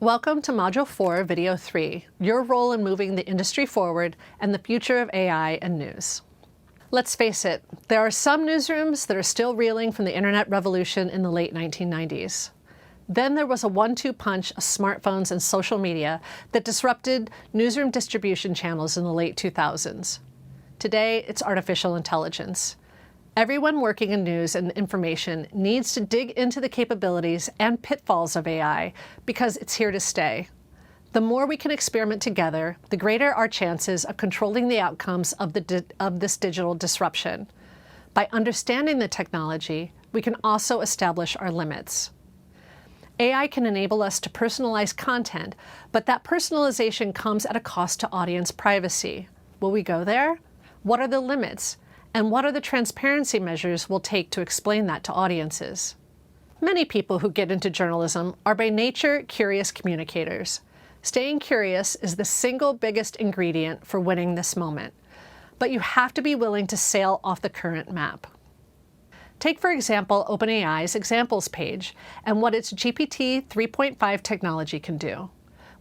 Welcome to Module 4, Video 3, your role in moving the industry forward and the future of AI and news. Let's face it, there are some newsrooms that are still reeling from the internet revolution in the late 1990s. Then there was a one-two punch of smartphones and social media that disrupted newsroom distribution channels in the late 2000s. Today, it's artificial intelligence. Everyone working in news and information needs to dig into the capabilities and pitfalls of AI because it's here to stay. The more we can experiment together, the greater our chances of controlling the outcomes of this digital disruption. By understanding the technology, we can also establish our limits. AI can enable us to personalize content, but that personalization comes at a cost to audience privacy. Will we go there? What are the limits? And what are the transparency measures we'll take to explain that to audiences? Many people who get into journalism are by nature curious communicators. Staying curious is the single biggest ingredient for winning this moment. But you have to be willing to sail off the current map. Take, for example, OpenAI's examples page and what its GPT 3.5 technology can do.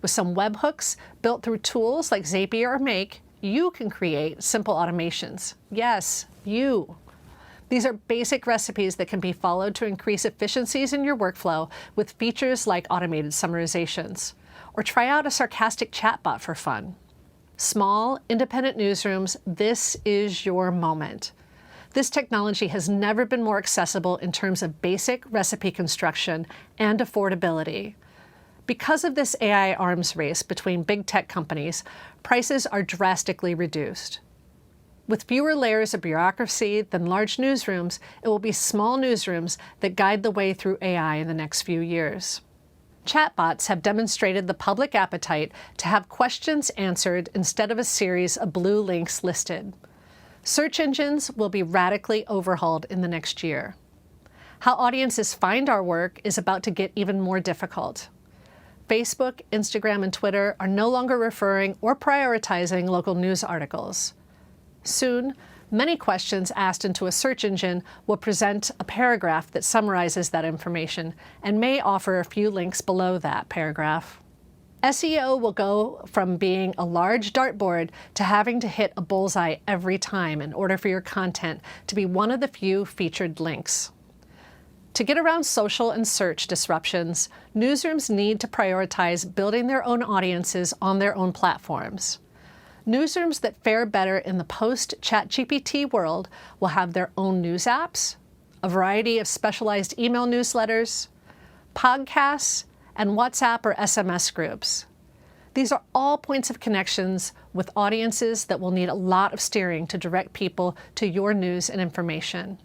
With some webhooks built through tools like Zapier or Make, you can create simple automations. Yes, you. These are basic recipes that can be followed to increase efficiencies in your workflow with features like automated summarizations. Or try out a sarcastic chatbot for fun. Small, independent newsrooms, this is your moment. This technology has never been more accessible in terms of basic recipe construction and affordability. Because of this AI arms race between big tech companies, prices are drastically reduced. With fewer layers of bureaucracy than large newsrooms, it will be small newsrooms that guide the way through AI in the next few years. Chatbots have demonstrated the public appetite to have questions answered instead of a series of blue links listed. Search engines will be radically overhauled in the next year. How audiences find our work is about to get even more difficult. Facebook, Instagram, and Twitter are no longer referring or prioritizing local news articles. Soon, many questions asked into a search engine will present a paragraph that summarizes that information and may offer a few links below that paragraph. SEO will go from being a large dartboard to having to hit a bullseye every time in order for your content to be one of the few featured links. To get around social and search disruptions, newsrooms need to prioritize building their own audiences on their own platforms. Newsrooms that fare better in the post-ChatGPT world will have their own news apps, a variety of specialized email newsletters, podcasts, and WhatsApp or SMS groups. These are all points of connections with audiences that will need a lot of steering to direct people to your news and information.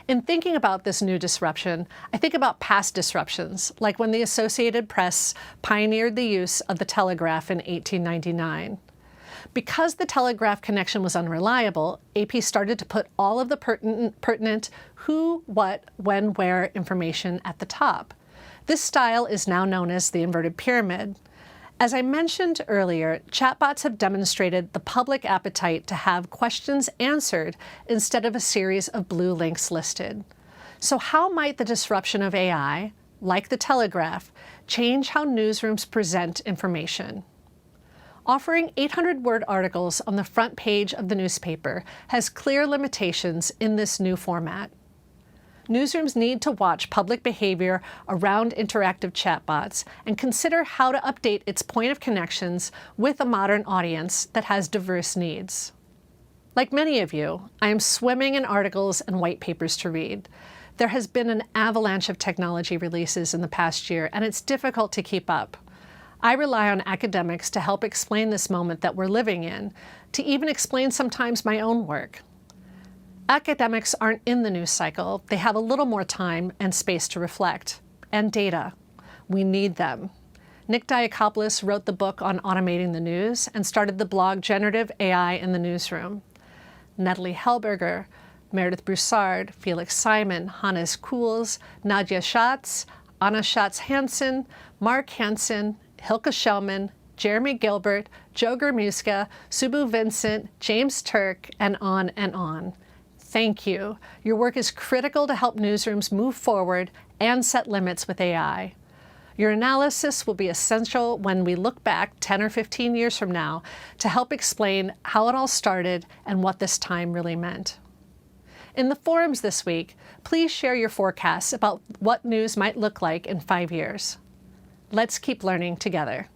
In thinking about this new disruption, I think about past disruptions, like when the Associated Press pioneered the use of the telegraph in 1899. Because the telegraph connection was unreliable, AP started to put all of the pertinent who, what, when, where information at the top. This style is now known as the inverted pyramid. As I mentioned earlier, chatbots have demonstrated the public appetite to have questions answered instead of a series of blue links listed. So how might the disruption of AI, like the telegraph, change how newsrooms present information? Offering 800-word articles on the front page of the newspaper has clear limitations in this new format. Newsrooms need to watch public behavior around interactive chatbots and consider how to update its point of connections with a modern audience that has diverse needs. Like many of you, I am swimming in articles and white papers to read. There has been an avalanche of technology releases in the past year, and it's difficult to keep up. I rely on academics to help explain this moment that we're living in, to even explain sometimes my own work. Academics aren't in the news cycle. They have a little more time and space to reflect. And data. We need them. Nick Diakopoulos wrote the book on automating the news and started the blog Generative AI in the Newsroom. Natalie Helberger, Meredith Broussard, Felix Simon, Hannes Kuhls, Nadia Schatz, Anna Schatz-Hansen, Mark Hansen, Hilke Schellman, Jeremy Gilbert, Joe Germuska, Subbu Vincent, James Turk, and on and on. Thank you. Your work is critical to help newsrooms move forward and set limits with AI. Your analysis will be essential when we look back 10 or 15 years from now to help explain how it all started and what this time really meant. In the forums this week, please share your forecasts about what news might look like in 5 years. Let's keep learning together.